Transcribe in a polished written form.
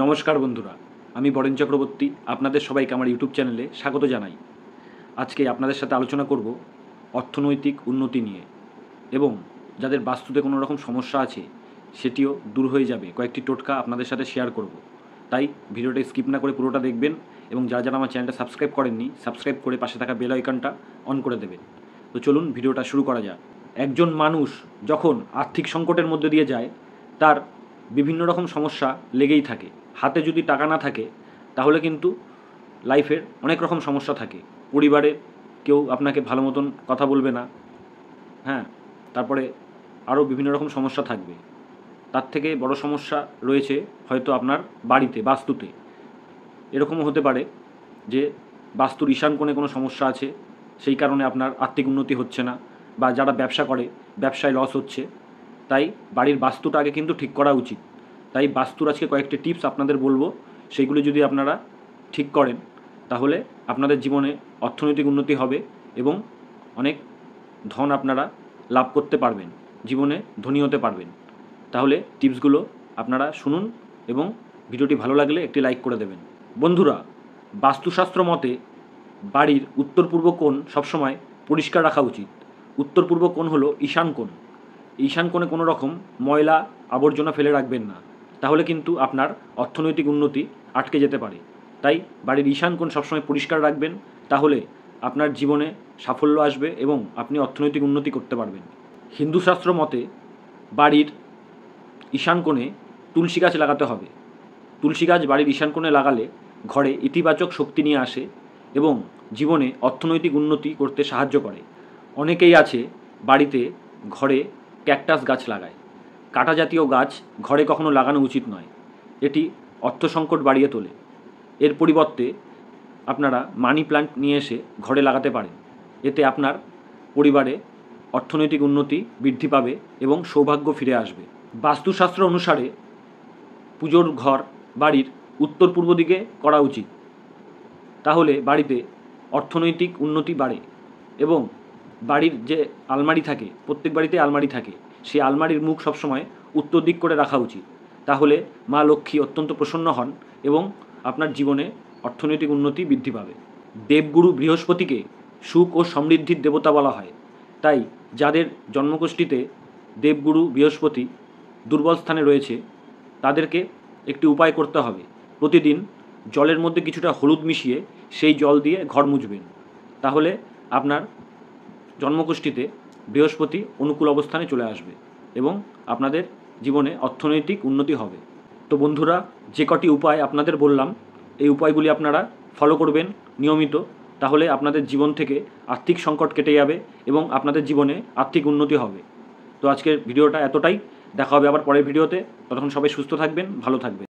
নমস্কার বন্ধুরা, আমি বরেন চক্রবর্তী আপনাদের সবাইকে আমার ইউটিউব চ্যানেলে স্বাগত জানাই। আজকে আপনাদের সাথে আলোচনা করব অর্থনৈতিক উন্নতি নিয়ে এবং যাদের বাস্তুতে কোনো রকম সমস্যা আছে সেটিও দূর হয়ে যাবে। কয়েকটি টোটকা আপনাদের সাথে শেয়ার করব, তাই ভিডিওটা স্কিপ না করে পুরোটা দেখবেন এবং যারা যারা আমার চ্যানেলটা সাবস্ক্রাইব করেননি সাবস্ক্রাইব করে পাশে থাকা বেল আইকনটা অন করে দেবেন। তো চলুন ভিডিওটা শুরু করা যাক। একজন মানুষ যখন আর্থিক সংকটের মধ্যে দিয়ে যায় তার বিভিন্ন রকম সমস্যা লেগেই থাকে। হাতে যদি টাকা না থাকে তাহলে কিন্তু লাইফের অনেক রকম সমস্যা থাকে। পরিবারে কেউ আপনাকে ভালো মতন কথা বলবে না, তারপরে আরও বিভিন্ন রকম সমস্যা থাকবে। তার থেকে বড় সমস্যা রয়েছে হয়তো আপনার বাড়িতে, বাস্তুতে। এরকমও হতে পারে যে বাস্তুর ঈশান কোণে কোনো সমস্যা আছে, সেই কারণে আপনার আর্থিক উন্নতি হচ্ছে না, বা যারা ব্যবসা করে ব্যবসায় লস হচ্ছে। তাই বাড়ির বাস্তুটা আগে কিন্তু ঠিক করা উচিত। তাই বাস্তুর আজকে কয়েকটি টিপস আপনাদের বলবো, সেইগুলো যদি আপনারা ঠিক করেন তাহলে আপনাদের জীবনে অর্থনৈতিক উন্নতি হবে এবং অনেক ধন আপনারা লাভ করতে পারবেন, জীবনে ধনী হতে পারবেন। তাহলে টিপসগুলো আপনারা শুনুন এবং ভিডিওটি ভালো লাগলে একটি লাইক করে দেবেন। বন্ধুরা, বাস্তুশাস্ত্র মতে বাড়ির উত্তর পূর্ব কোণ সবসময় পরিষ্কার রাখা উচিত। উত্তর পূর্ব কোণ হলো ঈশান কোণ। ঈশান কোণে কোনো রকম ময়লা আবর্জনা ফেলে রাখবেন না, তাহলে কিন্তু আপনার অর্থনৈতিক উন্নতি আটকে যেতে পারে। তাই বাড়ির ঈশান কোণ সবসময় পরিষ্কার রাখবেন, তাহলে আপনার জীবনে সাফল্য আসবে এবং আপনি অর্থনৈতিক উন্নতি করতে পারবেন। হিন্দু শাস্ত্র মতে বাড়ির ঈশান কোণে তুলসী গাছ লাগাতে হবে। তুলসী গাছ বাড়ির ঈশান কোণে লাগালে ঘরে ইতিবাচক শক্তি নিয়ে আসে এবং জীবনে অর্থনৈতিক উন্নতি করতে সাহায্য করে। অনেকেই আছে বাড়িতে ঘরে ক্যাকটাস গাছ লাগায়। কাঁটা জাতীয় গাছ ঘরে কখনো লাগানো উচিত নয়, এটি অর্থ সংকট বাড়িয়ে তোলে। এর পরিবর্তে আপনারা মানি প্ল্যান্ট নিয়ে এসে ঘরে লাগাতে পারেন। এতে আপনার পরিবারে অর্থনৈতিক উন্নতি বৃদ্ধি পাবে এবং সৌভাগ্য ফিরে আসবে। বাস্তুশাস্ত্র অনুসারে পুজোর ঘর বাড়ির উত্তর পূর্ব দিকে করা উচিত, তাহলে বাড়িতে অর্থনৈতিক উন্নতি বাড়ে। এবং বাড়ির যে আলমারি থাকে, প্রত্যেক বাড়িতে আলমারি থাকে, সেই আলমারির মুখ সবসময় উত্তর দিক করে রাখা উচিত। তাহলে মা লক্ষ্মী অত্যন্ত প্রসন্ন হন এবং আপনার জীবনে অর্থনৈতিক উন্নতি বৃদ্ধি পাবে। দেবগুরু বৃহস্পতিকে সুখ ও সমৃদ্ধির দেবতা বলা হয়। তাই যাদের জন্মকুষ্ঠিতে দেবগুরু বৃহস্পতি দুর্বল স্থানে রয়েছে তাদেরকে একটি উপায় করতে হবে। প্রতিদিন জলের মধ্যে কিছুটা হলুদ মিশিয়ে সেই জল দিয়ে ঘর মুছবেন, তাহলে আপনার জন্মকুষ্ঠিতে বৃহস্পতি অনুকূল অবস্থানে চলে আসবে এবং আপনাদের জীবনে অর্থনৈতিক উন্নতি হবে। তো বন্ধুরা, যে কটি উপায় আপনাদের বললাম এই উপায়গুলি আপনারা ফলো করবেন নিয়মিত, তাহলে আপনাদের জীবন থেকে আর্থিক সংকট কেটে যাবে এবং আপনাদের জীবনে আর্থিক উন্নতি হবে। তো আজকের ভিডিওটা এতটাই, দেখা হবে আবার পরের ভিডিওতে। ততক্ষণ সবাই সুস্থ থাকবেন, ভালো থাকবেন।